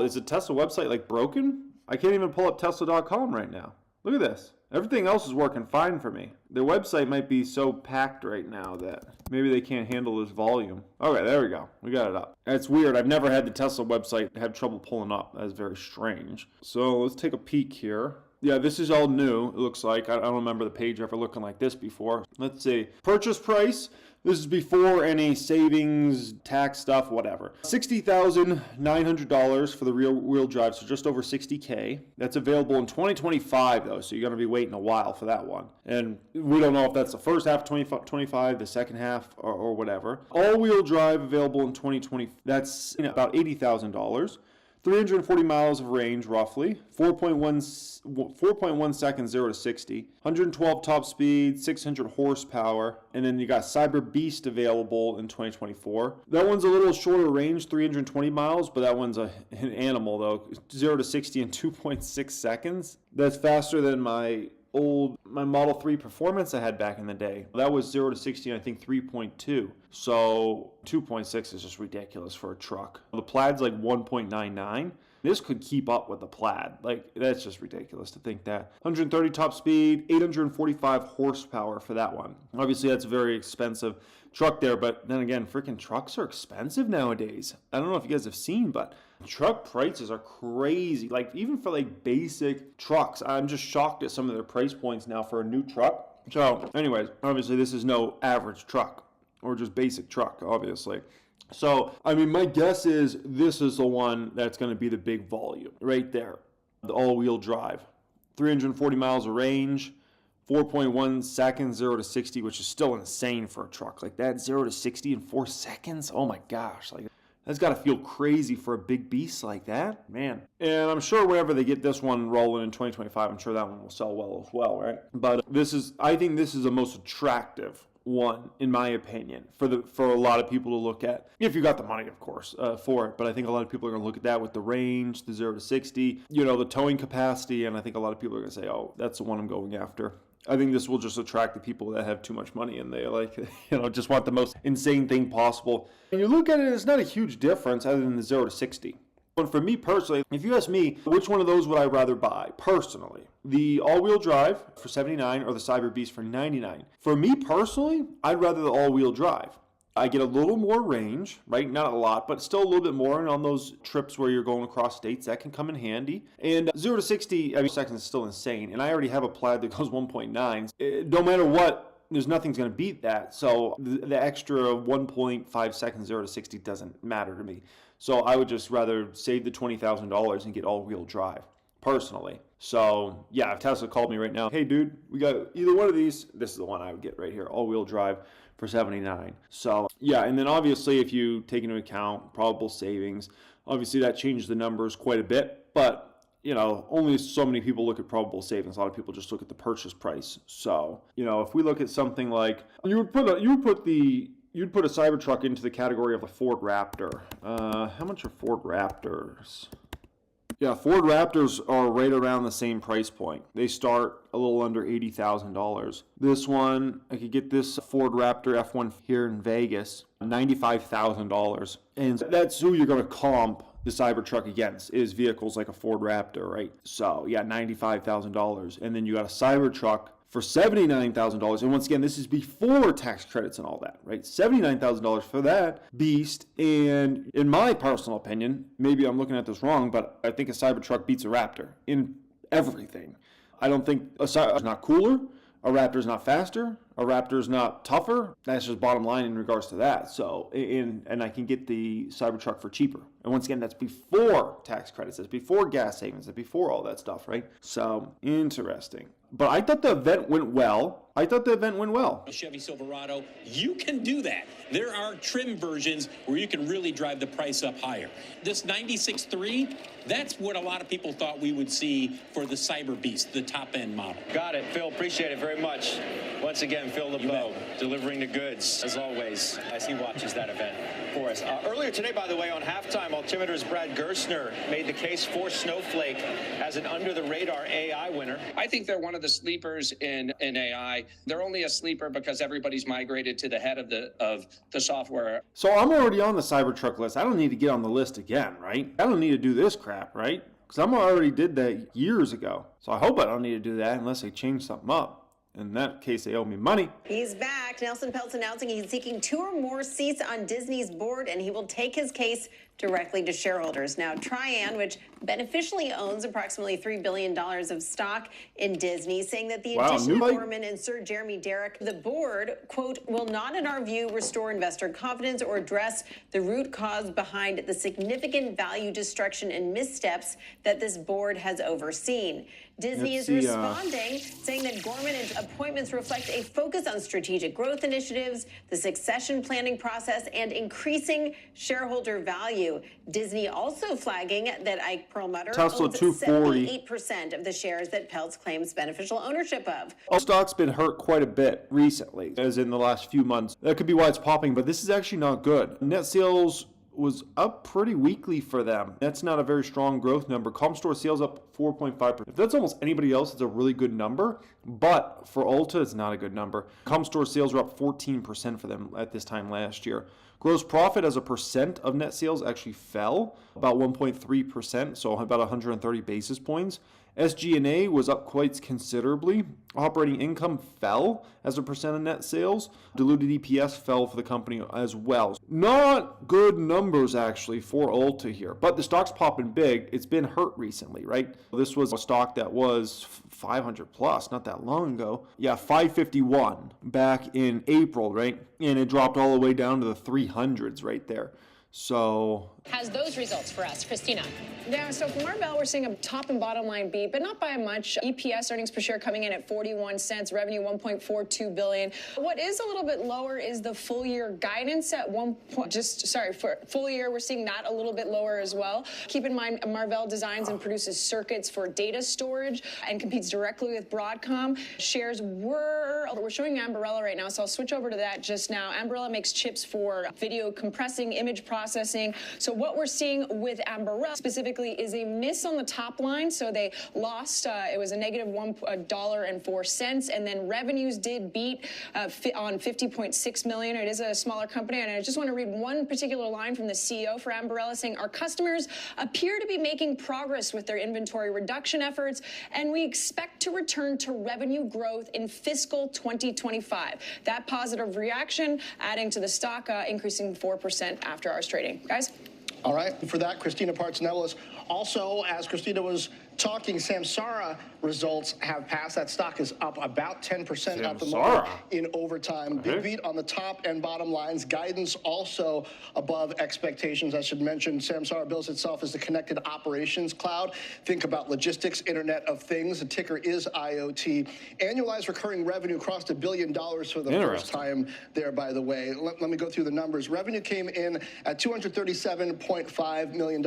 Is the Tesla website like broken? I can't even pull up Tesla.com right now. Look at this. Everything else is working fine for me. Their website might be so packed right now that maybe they can't handle this volume. Okay, there we go. We got it up. It's weird. I've never had the Tesla website have trouble pulling up. That's very strange. So let's take a peek here. Yeah, this is all new, it looks like. I don't remember the page ever looking like this before. Let's see. Purchase price. This is before any savings, tax stuff, whatever. $60,900 for the rear-wheel drive, so just over $60K. That's available in 2025, though, so you're going to be waiting a while for that one. And we don't know if that's the first half of 2025, the second half, or whatever. All-wheel drive available in 2020. That's about $80,000. 340 miles of range, roughly. 4.1 seconds, 0 to 60. 112 top speed, 600 horsepower. And then you got Cyber Beast available in 2024. That one's a little shorter range, 320 miles, but that one's an animal, though. 0 to 60 in 2.6 seconds. That's faster than my Model 3 Performance I had back in the day. That was 0 to 60 in, I think, 3.2. So 2.6 is just ridiculous for a truck. The Plaid's like 1.99. This could keep up with the Plaid. Like, that's just ridiculous to think that. 130 top speed, 845 horsepower for that one. Obviously, that's a very expensive truck there, but then again, freaking trucks are expensive nowadays. I don't know if you guys have seen, but truck prices are crazy. Like, even for like basic trucks, I'm just shocked at some of their price points now for a new truck. So anyways, obviously this is no average truck or just basic truck, obviously. So, I mean, my guess is this is the one that's going to be the big volume right there. The all-wheel drive, 340 miles of range, 4.1 seconds, 0 to 60, which is still insane for a truck. Like that, 0 to 60 in 4 seconds. Oh my gosh. Like, that's got to feel crazy for a big beast like that, man. And I'm sure whenever they get this one rolling in 2025, I'm sure that one will sell well as well, right? But I think this is the most attractive one, in my opinion, for a lot of people to look at, if you got the money, of course, for it. But I think a lot of people are going to look at that with the range, the 0 to 60, the towing capacity, and I think a lot of people are going to say, oh, that's the one I'm going after. I think this will just attract the people that have too much money and they just want the most insane thing possible. And you look at it, it's not a huge difference other than the 0 to 60. But for me personally, if you ask me, which one of those would I rather buy personally? The all-wheel drive for $79 or the Cyber Beast for $99? For me personally, I'd rather the all-wheel drive. I get a little more range, right? Not a lot, but still a little bit more. And on those trips where you're going across states, that can come in handy. And 0 to 60, seconds is still insane. And I already have a Plaid that goes 1.9. No matter what, there's nothing's going to beat that. So the extra 1.5 seconds, 0 to 60 doesn't matter to me. So I would just rather save the $20,000 and get all-wheel drive, personally. So yeah, if Tesla called me right now, hey dude, we got either one of these, this is the one I would get right here, all-wheel drive for $79. So yeah, and then obviously if you take into account probable savings, obviously that changes the numbers quite a bit, but only so many people look at probable savings. A lot of people just look at the purchase price. So, if we look at something like, you'd put a Cybertruck into the category of a Ford Raptor. How much are Ford Raptors? Yeah, Ford Raptors are right around the same price point. They start a little under $80,000. This one, I could get this Ford Raptor F1 here in Vegas, $95,000. And that's who you're going to comp the Cybertruck against, is vehicles like a Ford Raptor, right? So yeah, $95,000. And then you got a Cybertruck for $79,000. And once again, this is before tax credits and all that, right? $79,000 for that beast. And in my personal opinion, maybe I'm looking at this wrong, but I think a Cybertruck beats a Raptor in everything. I don't think a Cybertruck's not cooler, a Raptor's not faster, a Raptor's not tougher. That's just bottom line in regards to that. So, and I can get the Cybertruck for cheaper. And once again, that's before tax credits, that's before gas savings, that's before all that stuff, right? So, interesting. But I thought the event went well. A Chevy Silverado, you can do that. There are trim versions where you can really drive the price up higher. This 96.3, that's what a lot of people thought we would see for the Cyber Beast, the top-end model. Got it, Phil. Appreciate it very much. Once again, Phil LeBeau, delivering the goods, as always, as he watches that event for us. Earlier today, by the way, on halftime, Altimeter's Brad Gerstner made the case for Snowflake as an under-the-radar AI winner. I think they're one of the sleepers in AI. They're only a sleeper because everybody's migrated to the head of the software. So I'm already on the Cybertruck list. I don't need to get on the list again, right? I don't need to do this crap, right? Because I already did that years ago. So I hope I don't need to do that unless they change something up. In that case, they owe me money. He's back. Nelson Peltz announcing he's seeking 2 or more seats on Disney's board, and he will take his case directly to shareholders. Now, Trian, which beneficially owns approximately $3 billion of stock in Disney, saying that the addition of Gorman and Sir Jeremy Derrick, the board, quote, will not, in our view, restore investor confidence or address the root cause behind the significant value destruction and missteps that this board has overseen. Disney is responding, saying that Gorman's appointments reflect a focus on strategic growth initiatives, the succession planning process, and increasing shareholder value. Disney also flagging that Ike Perlmutter owns 78% of the shares that Peltz claims beneficial ownership of. Stock's been hurt quite a bit recently, as in the last few months. That could be why it's popping, but this is actually not good. Net sales was up pretty weakly for them. That's not a very strong growth number. Comp store sales up 4.5%. If that's almost anybody else, it's a really good number. But for Ulta, it's not a good number. Comp store sales were up 14% for them at this time last year. Gross profit as a percent of net sales actually fell about 1.3%, so about 130 basis points. SG&A was up quite considerably. Operating income fell as a percent of net sales. Diluted EPS fell for the company as well. Not good numbers actually for Ulta here, but the stock's popping big. It's been hurt recently, right? This was a stock that was 500 plus not that long ago. Yeah, 551 back in April, right? And it dropped all the way down to the 300s right there. So has those results for us, Christina? Yeah, so for Marvell, we're seeing a top and bottom line beat, but not by much. EPS, earnings per share, coming in at 41 cents, revenue $1.42 billion. What is a little bit lower is the full year guidance at for full year, we're seeing that a little bit lower as well. Keep in mind, Marvell designs and produces circuits for data storage and competes directly with Broadcom. Shares we're showing Ambarella right now, so I'll switch over to that just now. Ambarella makes chips for video compressing, image processing. So what we're seeing with Ambarella specifically is a miss on the top line. So they lost, it was a negative $1.04, and then revenues did beat on $50.6 million. It is a smaller company, and I just want to read one particular line from the CEO for Ambarella saying, our customers appear to be making progress with their inventory reduction efforts, and we expect to return to revenue growth in fiscal 2025. That positive reaction adding to the stock, increasing 4% after hours trading. Guys? All right, for that, Christina Partsinevelos. Also, as Christina was talking, Samsara results have passed. That stock is up about 10% at the moment in overtime. Big beat on the top and bottom lines. Guidance also above expectations. I should mention Samsara bills itself as the connected operations cloud. Think about logistics, Internet of Things. The ticker is IoT. Annualized recurring revenue crossed $1 billion for the first time there, by the way. Let me go through the numbers. Revenue came in at $237.5 million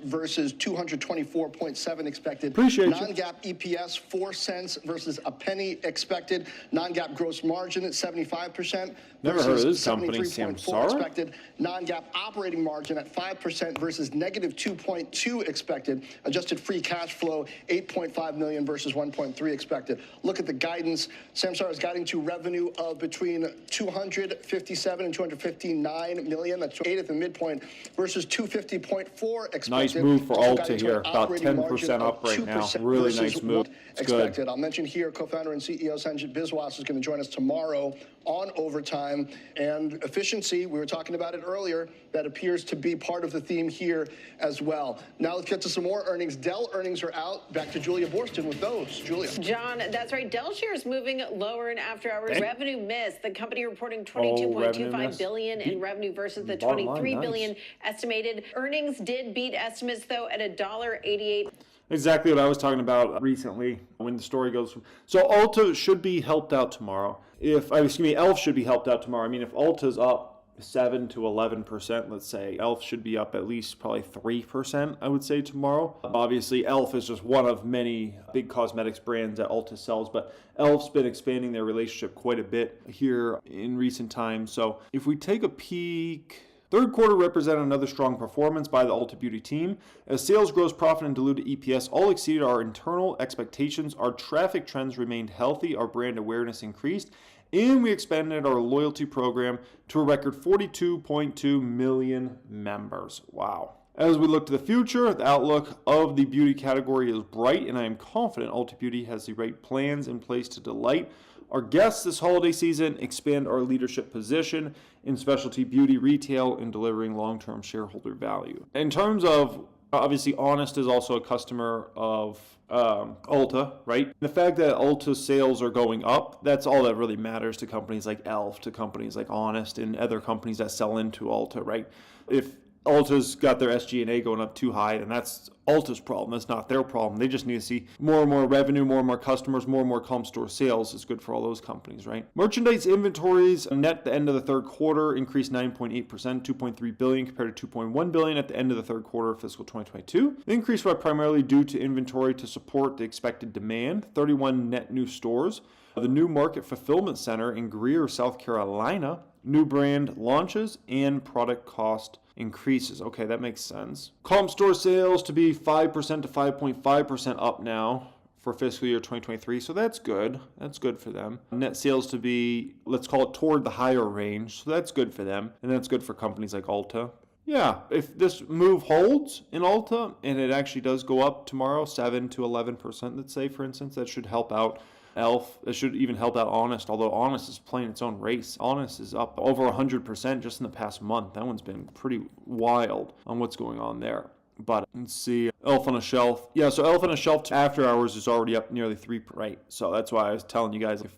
versus $224.7 expected. Non-GAAP EPS 4 cents versus a penny expected. Non-GAAP gross margin at 75% versus 73.4 expected. Non-GAAP operating margin at 5% versus negative 2.2 expected. Adjusted free cash flow 8.5 million versus 1.3 expected. Look at the guidance. Samsara is guiding to revenue of between 257 and 259 million. That's 8 at the midpoint versus 250.4 expected. Nice move for Ulta here. About 10% up right now. Really nice move. It's expected. good. I'll mention here, co-founder and CEO Sanjit Biswas is going to join us tomorrow on Overtime. And efficiency, we were talking about it earlier, that appears to be part of the theme here as well. Now let's get to some more earnings. Dell earnings are out. Back to Julia Borston with those. Julia. John, that's right. Dell shares moving lower in after hours. Revenue missed. The company reporting $22.25 billion in revenue versus the $23 billion estimated. Earnings did beat estimates, though, at $1.88. Exactly what I was talking about recently when the story goes. So Ulta should be helped out tomorrow. Elf should be helped out tomorrow. I mean, if Ulta's up 7 to 11%, let's say. Elf should be up at least probably 3%, I would say, tomorrow. Obviously, Elf is just one of many big cosmetics brands that Ulta sells, but Elf's been expanding their relationship quite a bit here in recent times. So if we take a peek, third quarter represented another strong performance by the Ulta Beauty team, as sales, gross profit, and diluted EPS all exceeded our internal expectations. Our traffic trends remained healthy, our brand awareness increased, and we expanded our loyalty program to a record 42.2 million members. Wow. As we look to the future, the outlook of the beauty category is bright, and I am confident Ulta Beauty has the right plans in place to delight our guests this holiday season, expand our leadership position in specialty beauty retail, and delivering long-term shareholder value. In terms of, obviously, Honest is also a customer of Ulta, right? The fact that Ulta's sales are going up, that's all that really matters to companies like Elf, to companies like Honest, and other companies that sell into Ulta, right? If Ulta's got their SG&A going up too high, and that's Ulta's problem. That's not their problem. They just need to see more and more revenue, more and more customers, more and more comp store sales. It's good for all those companies, right? Merchandise inventories net at the end of the third quarter increased 9.8%, $2.3 billion compared to $2.1 billion at the end of the third quarter of fiscal 2022. The increase was primarily due to inventory to support the expected demand, 31 net new stores, the new market fulfillment center in Greer, South Carolina, new brand launches, and product cost increases. Okay, that makes sense. Comp store sales to be 5% to 5.5% up now for fiscal year 2023, so that's good. That's good for them. Net sales to be, let's call it, toward the higher range, so that's good for them, and that's good for companies like Ulta. Yeah, if this move holds in Ulta and it actually does go up tomorrow, 7 to 11%, let's say, for instance, that should help out Elf. It should even help out Honest, although Honest is playing its own race. Honest is up over 100% just in the past month. That one's been pretty wild on what's going on there. But let's see, Elf on a Shelf. Yeah, so Elf on a Shelf after hours is already up nearly 3%. Right, so that's why I was telling you guys, if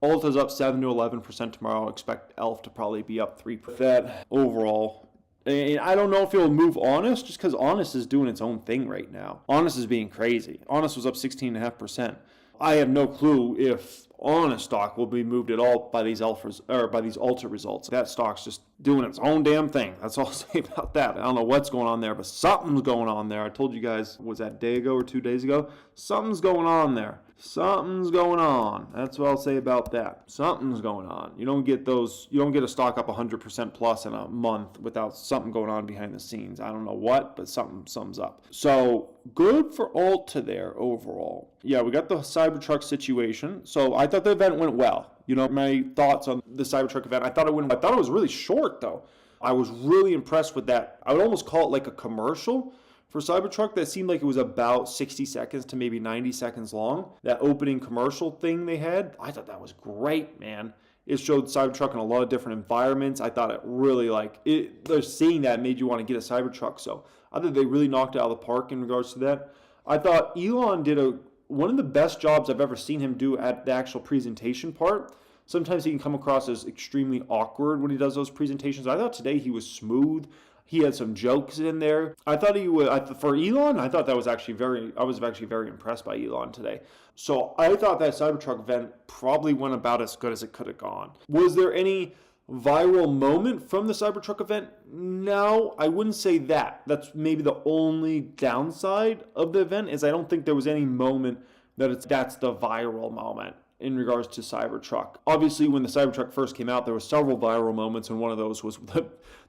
Ulta's up 7 to 11% tomorrow, expect Elf to probably be up 3%. That overall, and I don't know if it'll move Honest, just because Honest is doing its own thing right now. Honest is being crazy. Honest was up 16.5%. I have no clue if Honest stock will be moved at all by these Ulta results. That stock's just doing its own damn thing. That's all I'll say about that. I don't know what's going on there, but something's going on there. I told you guys, was that a day ago or 2 days ago? Something's going on there. Something's going on. That's what I'll say about that. Something's going on. You don't get a stock up 100% plus in a month without something going on behind the scenes. I don't know what, but something's up. So good for Ulta there overall. Yeah, we got the Cybertruck situation. So I thought the event went well. You know, my thoughts on the Cybertruck event. I thought it was really short though. I was really impressed with that. I would almost call it like a commercial for Cybertruck that seemed like it was about 60 seconds to maybe 90 seconds long. That opening commercial thing they had, I thought that was great, man. It showed Cybertruck in a lot of different environments. I thought it really, seeing that made you want to get a Cybertruck. So I thought they really knocked it out of the park in regards to that. I thought Elon did one of the best jobs I've ever seen him do at the actual presentation part. Sometimes he can come across as extremely awkward when he does those presentations. I thought today he was smooth. He had some jokes in there. I thought for Elon, I thought I was actually very impressed by Elon today. So I thought that Cybertruck event probably went about as good as it could have gone. Was there any viral moment from the Cybertruck event? No, I wouldn't say that. That's maybe the only downside of the event, is I don't think there was any moment that's the viral moment in regards to Cybertruck. Obviously, when the Cybertruck first came out, there were several viral moments, and one of those was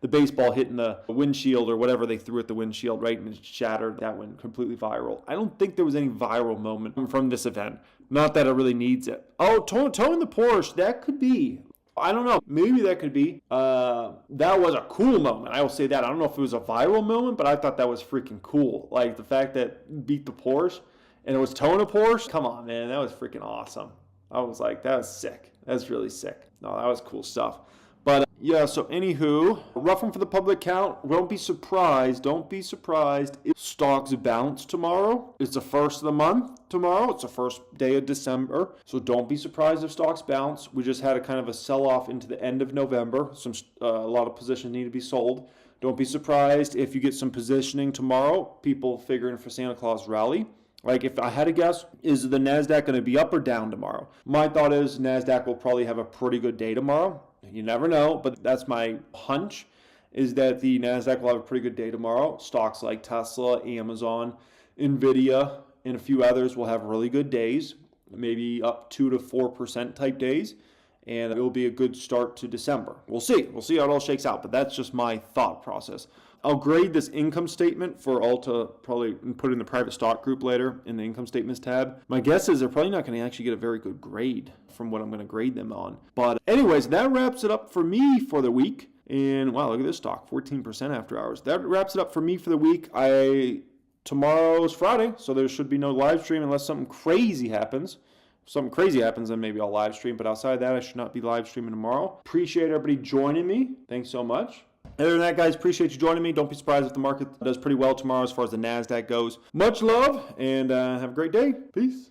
the baseball hitting the windshield or whatever they threw at the windshield, right, and it shattered. That went completely viral. I don't think there was any viral moment from this event. Not that it really needs it. Oh, towing the Porsche, that could be. I don't know. Maybe that could be. That was a cool moment. I will say that. I don't know if it was a viral moment, but I thought that was freaking cool. Like the fact that beat the Porsche and it was towing a Porsche. Come on, man. That was freaking awesome. I was like, that was sick. That's really sick. No, that was cool stuff. But yeah, so anywho, rough one for the public count. Don't be surprised if stocks bounce tomorrow. It's the first of the month tomorrow. It's the first day of December. So don't be surprised if stocks bounce. We just had a kind of a sell-off into the end of November. A lot of positions need to be sold. Don't be surprised if you get some positioning tomorrow. People figuring for Santa Claus rally. Like, if I had to guess, is the NASDAQ going to be up or down tomorrow? My thought is NASDAQ will probably have a pretty good day tomorrow. You never know, but that's my hunch, is that the NASDAQ will have a pretty good day tomorrow. Stocks like Tesla, Amazon, Nvidia, and a few others will have really good days, maybe up 2 to 4% type days, and it will be a good start to December. We'll see. We'll see how it all shakes out, but that's just my thought process. I'll grade this income statement for Alta, probably put it in the private stock group later in the income statements tab. My guess is they're probably not going to actually get a very good grade from what I'm going to grade them on. But anyways, that wraps it up for me for the week. And wow, look at this stock, 14% after hours. That wraps it up for me for the week. Tomorrow's Friday, so there should be no live stream unless something crazy happens. If something crazy happens, then maybe I'll live stream. But outside of that, I should not be live streaming tomorrow. Appreciate everybody joining me. Thanks so much. Other than that, guys, appreciate you joining me. Don't be surprised if the market does pretty well tomorrow as far as the NASDAQ goes. Much love, and have a great day. Peace.